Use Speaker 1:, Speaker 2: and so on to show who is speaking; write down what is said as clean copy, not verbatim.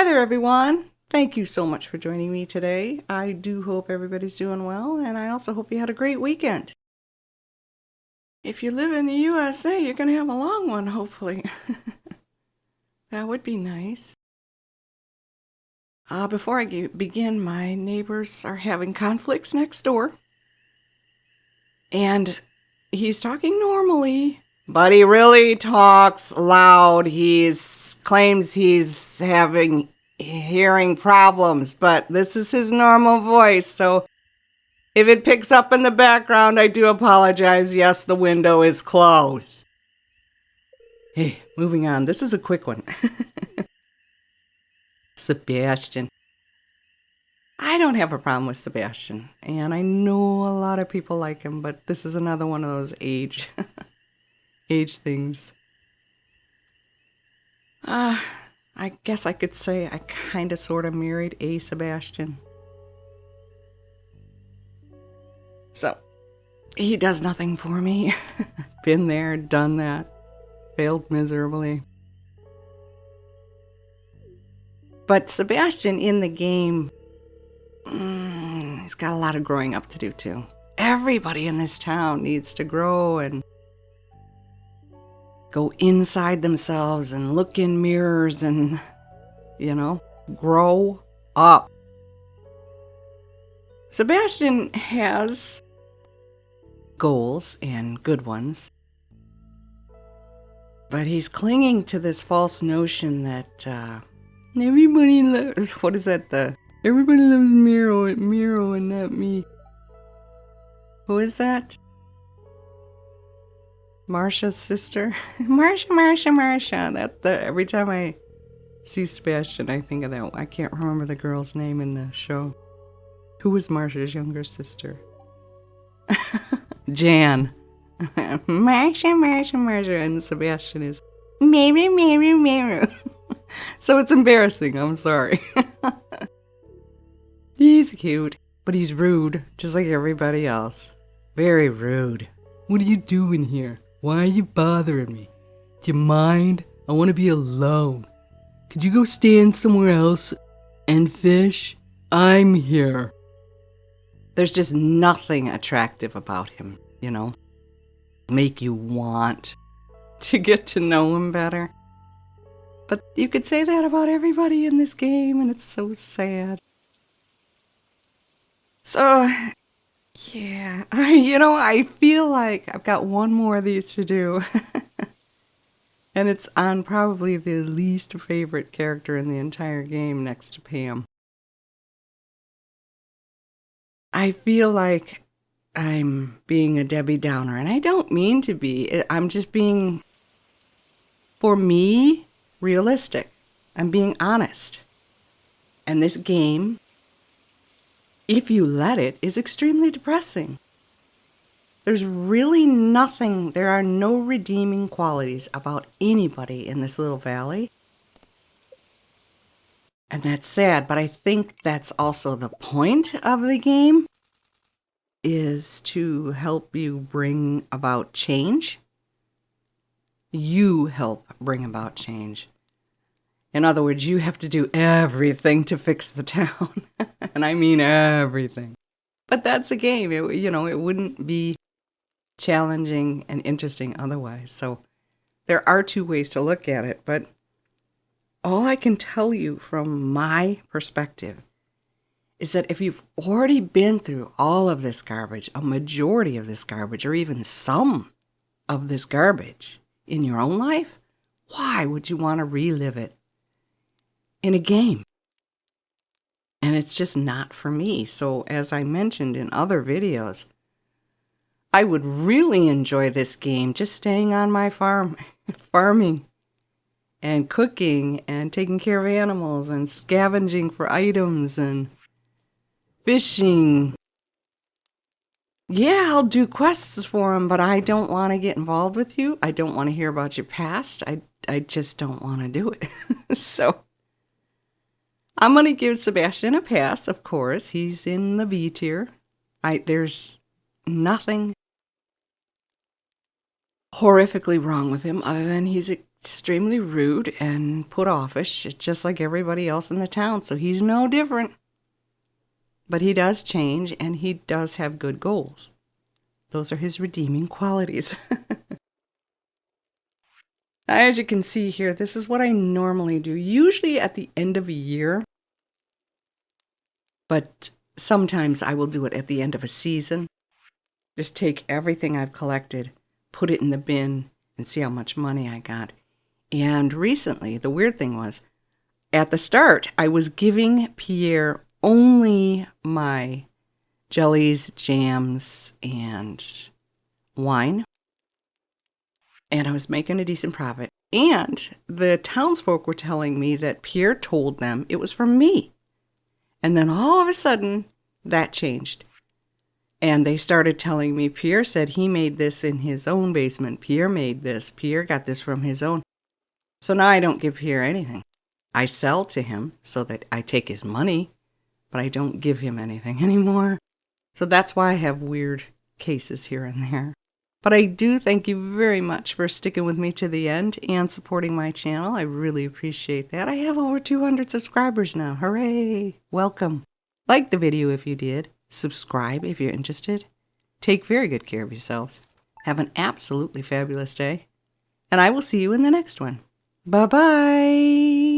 Speaker 1: Hi there, everyone. Thank you so much for joining me today. I do hope everybody's doing well, and I also hope you had a great weekend. If you live in the USA, you're going to have a long one, hopefully. That would be nice. Before I begin, my neighbors are having conflicts next door. And he's talking normally, but he really talks loud. He claims he's having hearing problems, but this is his normal voice, so if it picks up in the background, I do apologize. Yes, the window is closed. Hey, moving on. This is a quick one. Sebastian. I don't have a problem with Sebastian, and I know a lot of people like him, but this is another one of those age things. I guess I could say I kind of sort of married a Sebastian. So, he does nothing for me. Been there, done that. Failed miserably. But Sebastian in the game, he's got a lot of growing up to do too. Everybody in this town needs to grow and go inside themselves and look in mirrors and, grow up. Sebastian has goals and good ones, but he's clinging to this false notion that everybody loves, everybody loves Maru and not me. Who is that? Marsha's sister? Marsha. Every time I see Sebastian, I think of that. I can't remember the girl's name in the show. Who was Marsha's younger sister? Jan. Marsha. And Sebastian is Maru. So it's embarrassing. I'm sorry. He's cute, but he's rude, just like everybody else. Very rude. What are you doing here? Why are you bothering me? Do you mind? I want to be alone. Could you go stand somewhere else and fish? I'm here. There's just nothing attractive about him, make you want to get to know him better. But you could say that about everybody in this game, and it's so sad. So, yeah, I feel like I've got one more of these to do. And it's on probably the least favorite character in the entire game next to Pam. I feel like I'm being a Debbie Downer, and I don't mean to be. I'm just being, for me, realistic. I'm being honest. And this game, if you let it, is extremely depressing. There's really nothing, there are no redeeming qualities about anybody in this little valley. And that's sad, but I think that's also the point of the game, is to help you bring about change. You help bring about change. In other words, you have to do everything to fix the town. And I mean everything. But that's a game. It wouldn't be challenging and interesting otherwise. So there are two ways to look at it, but all I can tell you from my perspective is that if you've already been through all of this garbage, a majority of this garbage, or even some of this garbage in your own life, why would you want to relive it in a game? And it's just not for me. So as I mentioned in other videos, I would really enjoy this game just staying on my farm, farming and cooking and taking care of animals and scavenging for items and fishing. Yeah, I'll do quests for them, but I don't want to get involved with you. I don't want to hear about your past. I just don't want to do it. So I'm going to give Sebastian a pass, of course. He's in the B tier. There's nothing horrifically wrong with him other than he's extremely rude and put offish, just like everybody else in the town. So he's no different. But he does change, and he does have good goals. Those are his redeeming qualities. As you can see here, this is what I normally do, usually at the end of a year. But sometimes I will do it at the end of a season. Just take everything I've collected, put it in the bin, and see how much money I got. And recently, the weird thing was, at the start, I was giving Pierre only my jellies, jams, and wine. And I was making a decent profit. And the townsfolk were telling me that Pierre told them it was from me. And then all of a sudden, that changed. And they started telling me, Pierre said he made this in his own basement. Pierre made this. Pierre got this from his own. So now I don't give Pierre anything. I sell to him so that I take his money, but I don't give him anything anymore. So that's why I have weird cases here and there. But I do thank you very much for sticking with me to the end and supporting my channel. I really appreciate that. I have over 200 subscribers now. Hooray! Welcome. Like the video if you did. Subscribe if you're interested. Take very good care of yourselves. Have an absolutely fabulous day. And I will see you in the next one. Bye-bye.